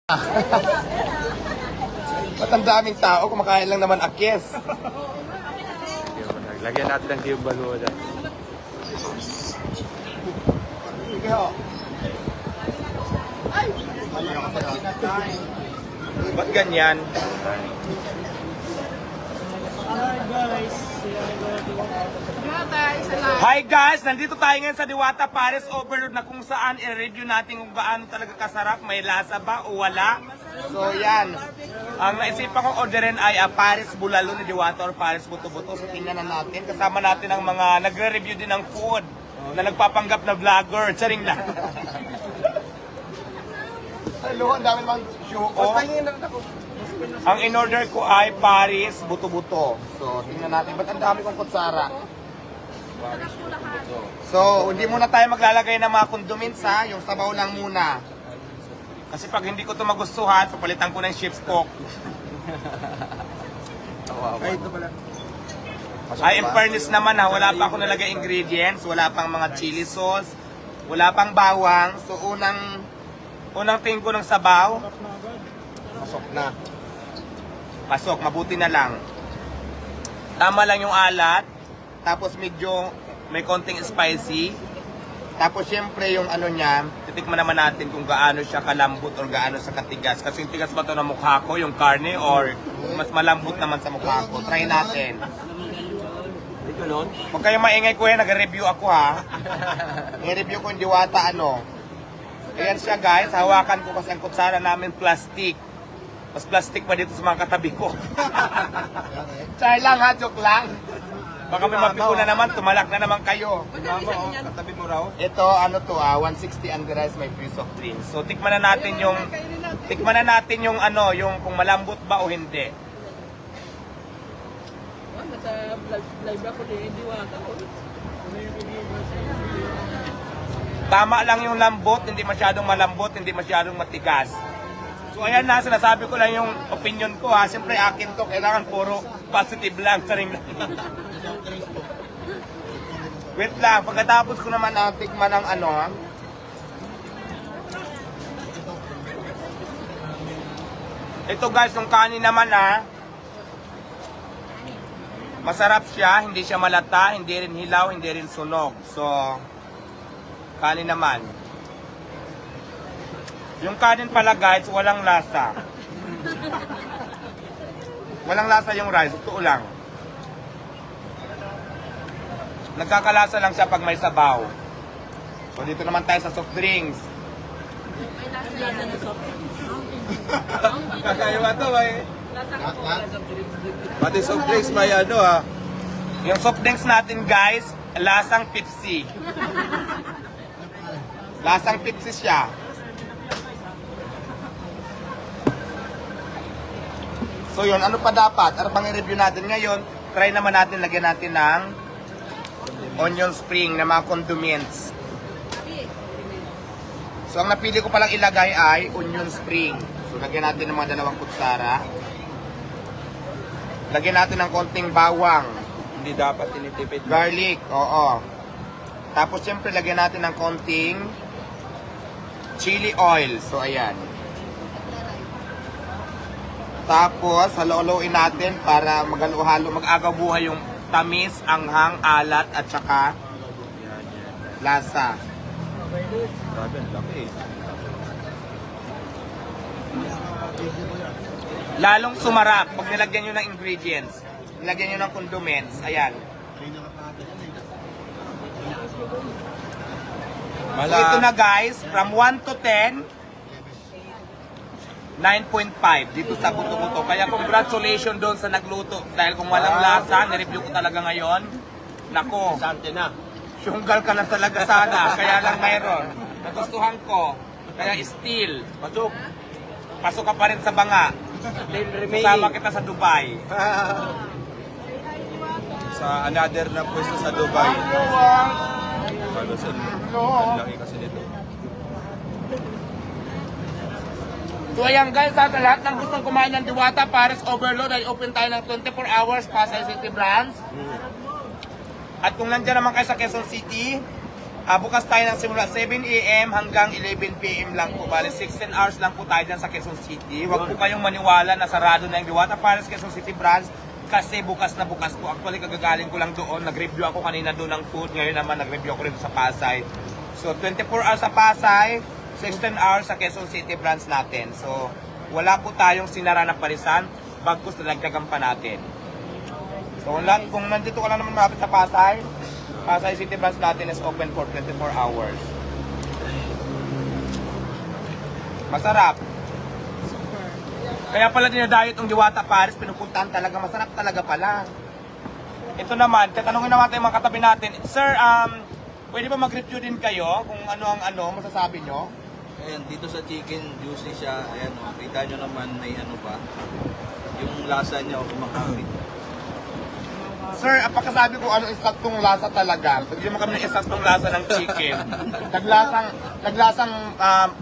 Ba't ang daming tao? Kumakain lang naman akes. Lagyan natin ng tiyong baluda. Sige ho. Ba't ganyan? Hi guys! Nandito tayo ngayon sa Diwata Paris Overload na kung saan i-review natin kung gaano talaga kasarap, may lasa ba o wala. So yan, ang naisipan kong orderin ay Paris Bulalo ni Diwata or Paris Buto-Buto. So tingnan na natin, kasama natin ang mga nagre-review din ng food na nagpapanggap na vlogger. Charing lang. Hello, ang dami naman show off. Ang in-order ko ay Paris Buto-Buto. So tingnan natin, ba't ang dami kong kutsara? So, hindi muna tayo maglalagay ng mga condiments ha, yung sabaw lang muna. Kasi pag hindi ko ito magustuhan, papalitan ko ng chef cook. Ay, in fairness naman ha, wala pa ako nalagay ingredients, wala pang mga chili sauce, wala pang bawang. So, unang tingin ko ng sabaw, pasok na. Pasok, mabuti na lang. Tama lang yung alat. Tapos medyo may konting spicy. Tapos syempre yung ano niya, titikman naman natin kung gaano siya kalambot or gaano siya katigas. Kasi yung tigas ba ito na mukha ko, yung karne, or mas malambot naman sa mukha ko. Try natin. Huwag kayong maingay ko yan, nag-review ako ha. I-review ko yung Diwata ano. Ayan siya guys, hawakan ko kasi ang kutsara namin plastic. Mas plastic pa dito sa mga katabi ko. Try lang ha, joke lang. Baka may mapiko na naman, tumalak na naman kayo. Katabi mo raw? Ito, ano to 160 and the rest may free soft drinks. So, tikman na natin yung ano, yung kung malambot ba o hindi. Tama lang yung lambot, hindi masyadong malambot, hindi masyadong matigas. So, ayan na, sinasabi ko lang yung opinion ko ha. Siyempre, akin to, kailangan puro positive lang. Saring lang. Wait lang, pagkatapos ko naman tikman ng ano ha. Ito guys, yung kanin naman ha. Masarap siya, hindi siya malata, hindi rin hilaw, hindi rin sunog. So, kanin naman. Yung kanin pala guys, walang lasa. Walang lasa yung rice, ito lang. Nagkakalasa lang siya pag may sabaw. So dito naman tayo sa soft drinks. Kakaiwa to ba eh? Pati soft drinks may ano ha. Yung soft drinks natin guys, lasang Pepsi. Lasang Pepsi siya. So yun, ano pa dapat? Ano pang i-review natin ngayon? Try naman natin, lagyan natin ng onion spring na mga condiments. So ang napili ko palang ilagay ay onion spring. So lagyan natin ng mga 2 kutsara. Lagyan natin ng konting bawang. Hindi dapat tinitipid. Garlic, oo. Tapos siyempre lagyan natin ng konting chili oil. So ayan. Tapos halo-haloin natin para mag-halo, mag-agaw buhay yung tamis, anghang, alat, at saka lasa. Grabe, ang laki eh. Lalong sumarap pag nilagyan nyo ng ingredients. Nilagyan nyo ng condiments. Ayan. So ito na guys, from 1 to 10, 9.5 dito sa Buto-Buto. Kaya congratulations doon sa nagluto. Dahil kung walang lasa, nireview ko talaga ngayon. Nako, Sante na. syunggal ka na talaga sana. Kaya lang mayroon. Nagustuhan ko. Kaya still, pasok ka pa rin sa banga. Kasama kita sa Dubai. Sa another na pwesto sa Dubai. Ano sa laki kasi nito. So ayan guys, sa lahat ng gustong kumain ng Diwata Paris Overload ay open tayo ng 24 hours Pasay City branch. At kung nandiyan naman kayo sa Quezon City, Bukas tayo ng simula 7 a.m. hanggang 11 p.m. lang po. Bali, 16 hours lang po tayo dyan sa Quezon City. Huwag po kayong maniwala na sarado na yung Diwata Paris Quezon City branch kasi bukas na bukas po. Actually, kagagaling ko lang doon. Nag-review ako kanina doon ng food. Ngayon naman, nag-review ako rin sa Pasay. So, 24 hours sa Pasay, 16 hours sa Quezon City branch natin. So, wala po tayong sinara na parisan. Bagkus nalagdagan pa natin. So, kung nandito ka lang naman malapit sa Pasay City branch natin is open for 24 hours. Masarap. Kaya pala dinadayot ang Diwata Paris, pinupuntahan talaga, masarap talaga pala. Ito naman, tatanungin naman tayo mga katabi natin. Sir, pwede ba mag-review din kayo kung ano ang masasabi nyo? Ayan, dito sa chicken, juicy siya. Ayan, kita nyo naman may ano pa. Yung lasa niya, kumakapit. Sir, pagkasabi ko ano eksaktong lasa talaga. Bigyan mo kami ng eksaktong lasa ng chicken. Naglasang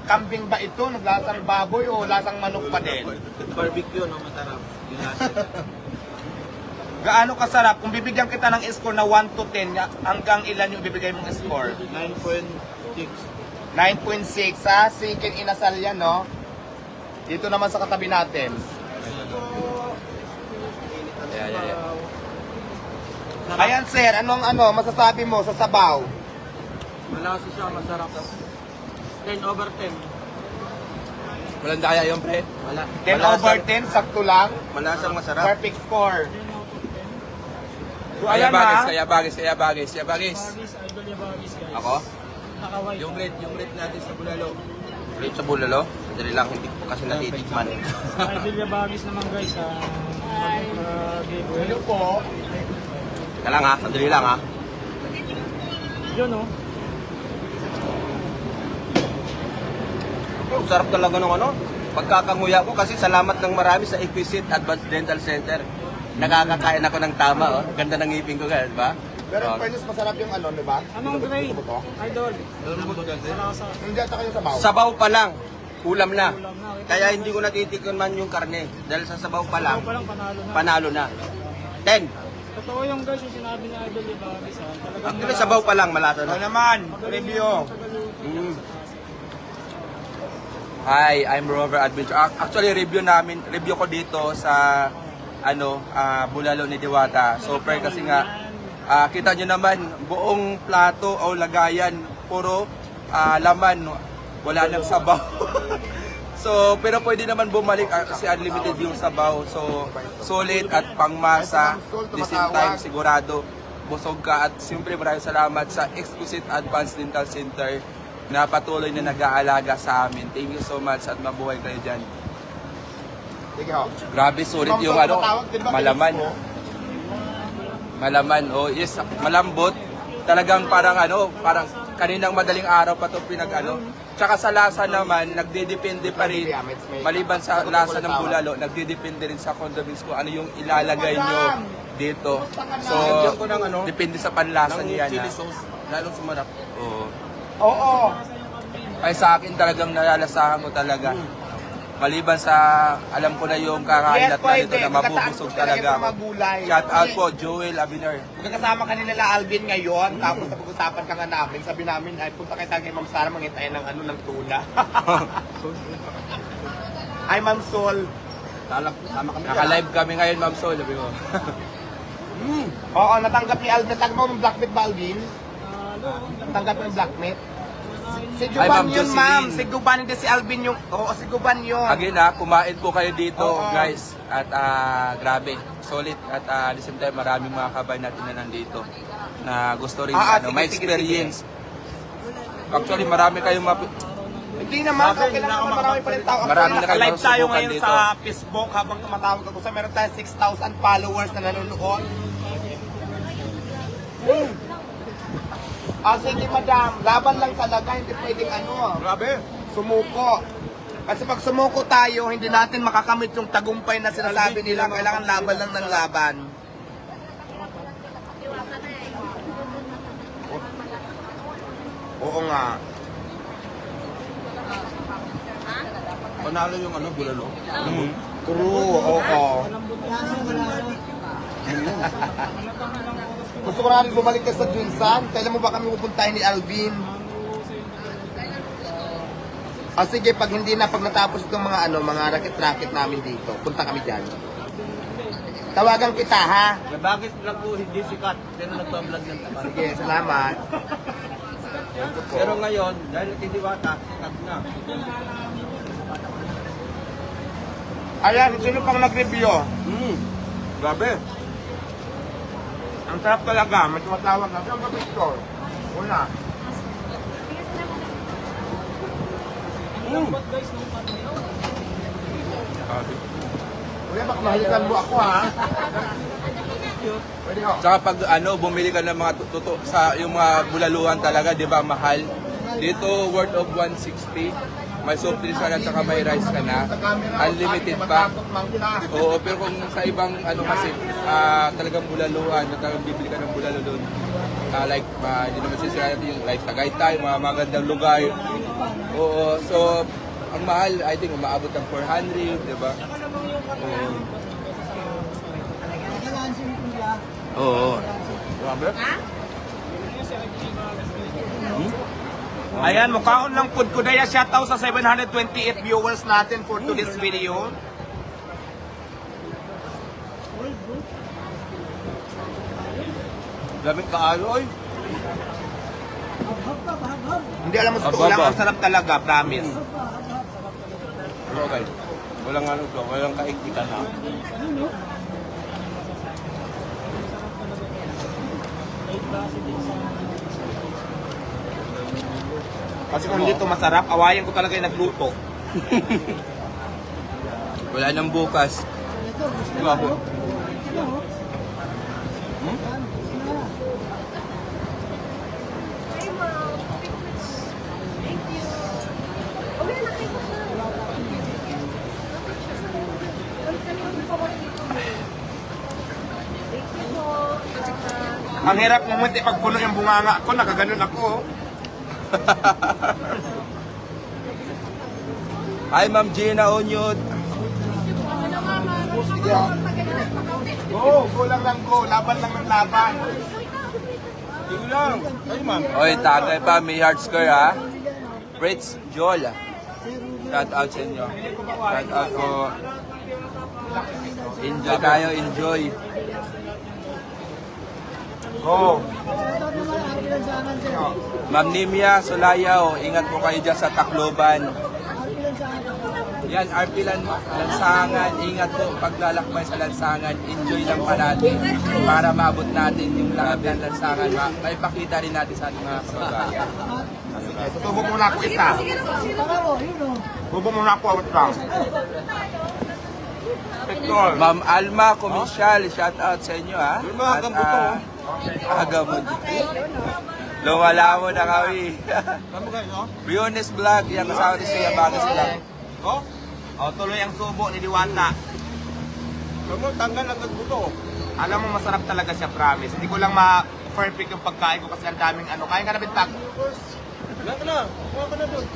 kambing ba ito? Naglasang baboy o lasang manok pa din? Barbecue, no? Masarap. Yung lasa. Gaano kasarap? Kung bibigyan kita ng score na 1 to 10, hanggang ilan yung bibigay mong score? 9.6. 9.6 ha? Chicken inasal yan, no? Dito naman sa katabi natin. Yeah. Ayan sir, anong masasabi mo sa sabaw? Malasa siya, masarap. 10 over 10. Walang daya yung pre? Wala. 10 over 10, sakto lang. Malasang masarap. Perfect score. So Kaya ayan bagis, ha. kaya bagis. Bagis, idol niya bagis guys. Ako? Nakaway. Yung rate natin sa bulalo. Rate sa bulalo? Dali lang, hindi ko kasi natitikman. Idol niya bagis naman guys. Hello po. Kaya lang ha, sandali lang ha. Yun oh. Ang sarap talaga ng pagkakanguya ko kasi salamat ng marami sa Exquisite Advanced Dental Center. Nakakakain ako ng tama, oh. Ganda ng ngipin ko, di ba? Pero in fairness, masarap yung di ba? Anong grade? Gusto mo to? Idol. Malasa. Hindi ata kayo sabaw. Sabaw pa lang, ulam na. Ulam na. Kaya hindi ko natitikman yung karne. Dahil sa sabaw pa lang, Ito pa lang panalo panalo na. na. 10. Totoo yung guys yung sinabi ni Idol niya bagis. Talagang Actually, sabaw pa lang, malasa Ano na. naman, review. Hi, I'm Rover Adventure. Actually, review ko dito sa bulalo ni Diwata. Super kasi nga, kita nyo naman, buong plato o lagayan, puro laman, wala nang sabaw. So, pero pwede naman bumalik kasi unlimited yung sabaw. So, solid at pangmasa. The same time, sigurado, busog ka. At siyempre, maraming salamat sa Exquisite Advanced Dental Center na patuloy na nag-aalaga sa amin. Thank you so much at mabuhay kayo dyan. Sige ho. Grabe, sulit yung malaman. Malaman, oh yes, malambot. Talagang parang parang kaninang madaling araw pa ito Tsaka sa lasa naman, nagdidepende pa rin, maliban sa lasa ng bulalo, nagdidepende rin sa condiments ko ano yung ilalagay nyo dito. So, depende sa panlasa niya na. Lalong sumarap. Oo. Ay sa akin talagang nalalasahan ko talaga. Maliban sa alam ko na yung kakain at nalito na mabubusog talaga ako. Shout out po, Joel Abiner. Magkakasama ka nila Alvin ngayon, tapos napag-usapan ka nga namin, sabi namin ay punta kayo tayo kay Ma'am Sara, mangintayin ng tuna. Ay Ma'am Sol. Sama kami. Naka-live kami ngayon, Ma'am Sol. Sabi ko. Oo, natanggap ni Alvin. Natanggap mo ng blackmeat ba, Alvin? Natanggap mo ng blackmeat? Si Ay, Guban Ma'am yun, Jocelyn. ma'am. Si Guban, hindi si Alvin yung... Oo, si Guban yun. Again kumain po kayo dito, Oo. guys. At grabe, solid. At at the same time, maraming mga kabay natin na nandito na gusto rin Sige, may sige, experience. Actually, marami kayong Hindi naman, okay lang naman, marami pa rin tao. Marami na kayo Live tayo masusubukan ngayon dito. sa Facebook habang tumatawag ako. Meron tayong 6,000 followers na nanonood. Sige madam, laban lang talaga, hindi pwedeng Grabe. sumuko. Kasi pag sumuko tayo, hindi natin makakamit yung tagumpay na sinasabi nila. Kailangan laban lang ng laban. Oo nga. Panalo yung bulalo. True, oo. Gusto ko namin bumalik ka sa Junsan. Kailan mo ba kami pupuntahin ni Alvin? Sige, pag hindi na, pag natapos itong mga mga racket-racket namin dito, punta kami dyan. Tawagan kita, ha? Bakit lang po hindi sikat? Pero nagpa-vlog ng tapat. Sige, salamat. Pero ngayon, dahil kay Diwata, sikat na. Ayan, sino pang nag-review? Grabe. Ang sarap talaga, may tumatawag na. Saan ba picture? Una. Kuya, baka mahalikan mo ako, ha? Pwede ho. Tsaka pag bumili ka ng mga tuto sa yung mga bulaluhan talaga, 'di ba, mahal. Dito worth of 160. May soft drinks ka na tsaka may rice ka na. Unlimited pa. Oo, pero kung sa ibang kasi talagang bulaluhan, talagang bibili ka ng bulalo doon. Like hindi naman sisira natin yung like Tagaytay, mga magandang lugar. Oo, so ang mahal, I think umaabot ng 400, 'di ba? Oo. Grabe. Ayan, mukhaon lang food ko daya. Shoutout sa 728 viewers natin for today's video. Lamig kaalo, oy. Hindi alam mo sa totoo lang, ang sarap talaga, promise. Okay. Walang to, walang kaikitan ha. Kasi kung dito masarap, awayan ko talaga yung nagluto. Wala nang bukas. Grabe. Ang hirap mumunti pag puno yung bunganga ko, nakaganon ako. Hi, Ma'am Gina Onyot. Go lang ng go, laban lang ng laban. Sige lang. Ay, ma'am. Oy, tagay pa, may heart score ha. Fritz Joel. Shout out sa inyo. Shout out po. Enjoy tayo, enjoy. Go. Ma'am Nimia Solayaw, ingat po kayo dyan sa Tacloban. Yan, RP Lansangan, ingat po paglalakbay sa Lansangan. Enjoy lang pa natin para maabot natin yung lahat ng Lansangan. May pakita rin natin sa ating mga kababayan. Susubo muna ako isa. Subo muna ako, awat lang. Pictor. Ma'am Alma Comisyal, shout out sa inyo ha. At agamod. Lumala mo na kami. Kamu guys, no? Briones Vlog, yan kasama ni Suya Bagas Vlog. Tuloy ang subo ni Diwata. Kamu tanggal agad buto. Alam mo, masarap talaga siya, promise. Hindi ko lang ma-perfect yung pagkain ko kasi ang daming Kain ka na, Bintag? Wala ka na. Kuha ka na doon.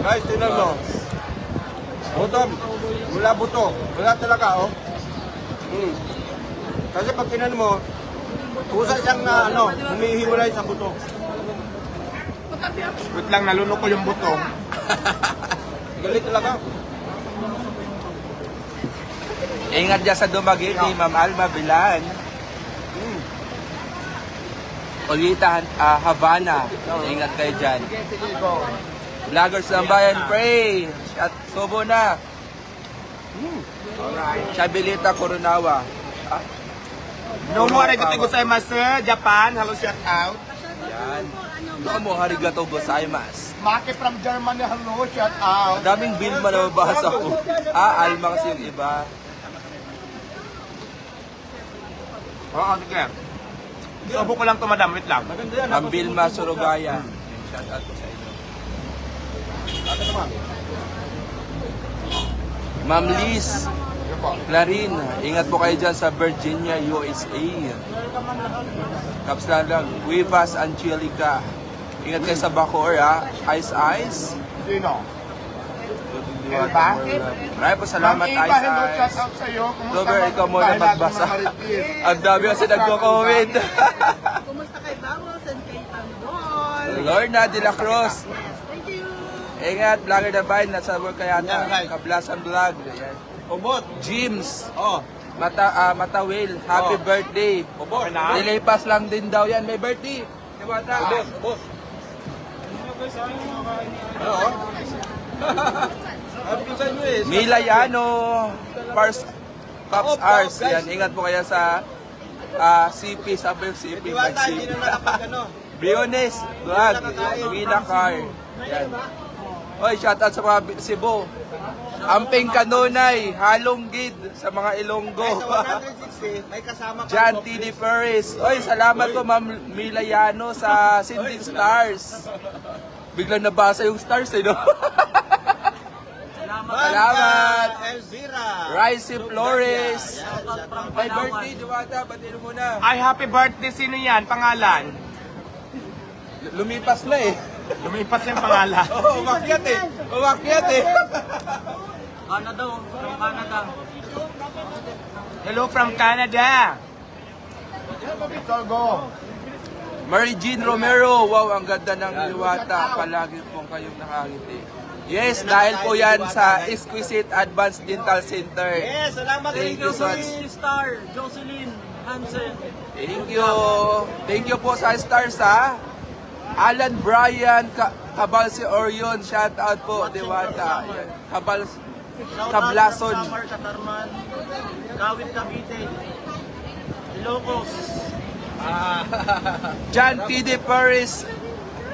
Guys, tingnan mo. Bottom. Wala buto. Wala talaga, oh. Kasi pag tinan mo, kusa siyang humihiwalay sa buto. Wait lang, nalunok ko yung buto. Galit talaga. Ingat dyan sa Dumaguete, Ma'am Alma Bilan. Olita Havana, ingat kayo dyan. Vloggers ng Bayan, pray! At subo na. Chabilita Coronawa. No more arigatou gozaimasu, Japan. Hello, shout out. Yan. Doon mo, harigatou gozaimasu. Maki from Germany, hello, shout out. Daming Bilma na mabasa ko. Alma kasi yung iba. Oo, sige. Subo ko lang to, madam. Wait lang. Maganda yan. Ma'am Bilma Surugaya. Shout out ko sa inyo. Ate naman. Ma'am Liz Clarin, ingat po kayo dyan sa Virginia, USA. Kapslan lang. Wivas Angelica. Ingat kayo sa Bacoor, ha? Ice Ice. Sino? Elba? Maraming po salamat, Ma'am Eva, hello, Ice shout Ice. out sa'yo. Kumusta Robert, ba? ikaw muna Dahil lagi magbasa. mong marites. Ang dami kasi nagko-comment. Kumusta kay Bamos and kay Tanggol? Lorna de la Cruz. Yes, thank you. Ingat, vlogger na ba? Nasa work kaya Yan, na. right. Kablasan vlog. Ayan. Ubot. James. Oh. Matawil. Happy Oh. birthday. Ubot. Nilipas lang din daw yan. May birthday. Diwata. Ubot. Ubot. Oo. Happy sa inyo eh. Milayano. Pars. Pops Oh, Ars. guys. Yan. Ingat po kaya sa CP. Sabi yung CP. Diwata, hindi na nakapag ano. Briones. Vlog. Mila Car. Yan. Oy, shoutout sa mga Cebu. Amping Kanunay, Halong Gid sa mga Ilonggo. Sa 160, may kasama ka. Jan T.D. Paris. Oy, salamat po Ma'am Milayano sa Sinding Stars. Biglang nabasa yung stars eh, no? Salamat. Elvira. Rice Flores. May birthday, Diwata. Batiin mo na. Ay, happy birthday. Sino yan? Pangalan? Lumipas na eh. Lumipas yung pangalan. Oo, umakyat eh. Umakyat eh. Canada, from Canada. Hello from Canada. Victor, go. Mary Jean Romero. Wow, ang ganda ng Diwata. Palagi pong kayong nakangiti. Yes, dahil po yan sa Exquisite Advanced Dental Center. Yes, salamat. Thank you so much. Star, Jocelyn Hansen. Thank you. Thank you po sa stars ha. Alan Brian Cabalsi Orion, shout out po Diwata. Ayan. Cablason. Samar Katarman. Kawit Cavite. Ilocos. John T.D. Paris,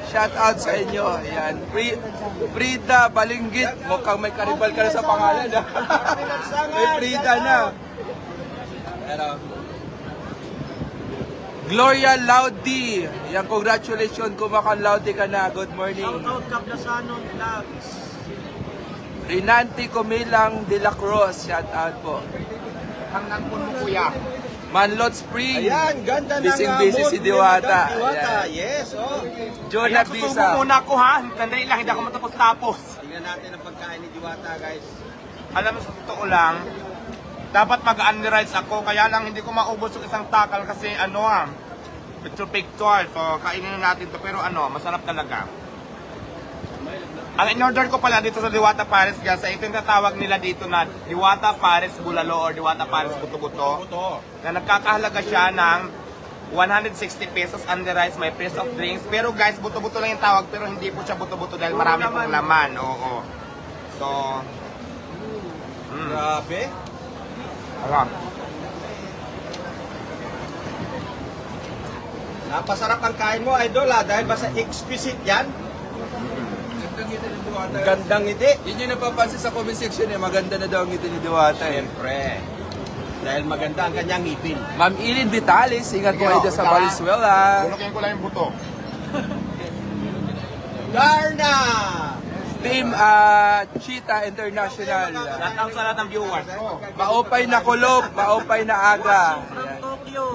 shout out sa inyo. Ayan. Frida Balinggit, mukhang may karibal ka na sa pangalan ha. May Frida na. Gloria Laudi. Yan, congratulations. Kumakan Laudi ka na. Good morning. Shoutout Cablasanon Vlogs. Rinanti Comilang de la Cruz. Shout out po. Hanggang puno, kuya. Manlot Spring. Ayan, ganda ng Busy mood si ni Diwata. Madam Diwata. Ayan. Yes, oh. Jonah Kaya susubo Bisa. muna ako ha. Sandali lang, hindi ako matapos-tapos. Tingnan natin ang pagkain ni Diwata, guys. Alam mo, sa totoo lang, dapat mag-unrice ako. Kaya lang hindi ko maubos yung isang takal kasi picture. So, kainin natin to. Pero masarap talaga. Ang in-order ko pala dito sa Diwata Paris, guys, ito yung tatawag nila dito na Diwata Paris Bulalo or Diwata Paris Buto-Buto. Na nagkakahalaga siya ng 160 pesos under rice, may price of drinks. Pero guys, buto-buto lang yung tawag, pero hindi po siya buto-buto dahil marami pong laman. Oo. So, Grabe. alam. Napasarap ang kain mo, idol, dahil basta exquisite yan. Gandang ngiti. Yun yung napapansin sa comment section eh. Maganda na daw ang ngiti ni Diwata eh. Siyempre. Dahil maganda ang kanyang ngipin. Ma'am Ilin Vitalis, ingat po kayo dyan sa Valenzuela. Bunukin ko lang yung buto. Darna! Team Cheetah International. Shoutout sa lahat ng viewers. Maupay na kulob, maupay na aga. From Tokyo,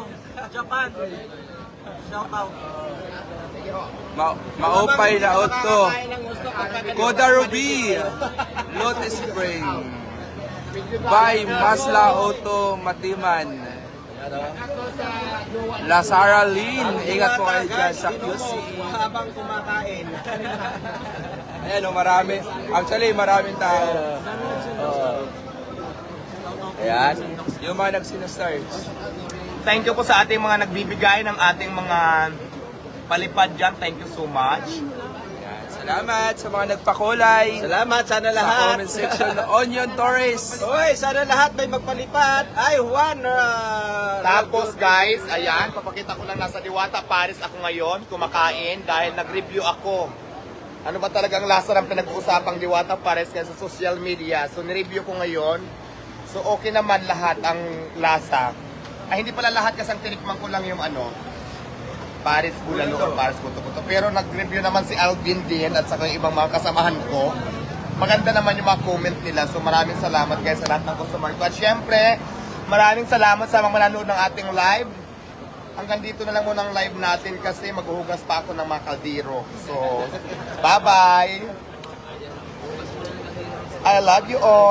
Japan. Shoutout. Maupay na otto. Koda Ruby, Lotus Spring. By Masla Auto Matiman. La Sara Lynn, ingat po kayo dyan sa QC. Habang kumakain. Ayan o, marami. Actually, maraming tao. Ayan. Yung mga nagsinastart. Thank you po sa ating mga nagbibigay ng ating mga palipad dyan. Thank you so much. Ayan. Salamat sa mga nagpakulay. Salamat, sana Sa lahat. comment section, Onion Torres. Hoy, sana lahat may magpalipat. Ay, Juan. Tapos guys, ayan, papakita ko lang nasa Diwata Paris ako ngayon, kumakain dahil nag-review ako. Ano ba talagang lasa ng pinag-uusapang Diwata Paris kaya sa social media. So nireview ko ngayon. So okay naman lahat ang lasa. Ay hindi pala lahat kasi ang tinikman ko lang yung Paris Bulalo or Paris Buto-Buto. Pero nag-review naman si Alvin din at saka yung ibang mga kasamahan ko. Maganda naman yung mga comment nila. So maraming salamat guys sa lahat ng customer ko. At syempre, maraming salamat sa mga manonood ng ating live. Hanggang dito na lang muna ang live natin kasi maghuhugas pa ako ng mga kaldero. So, bye-bye! I love you all.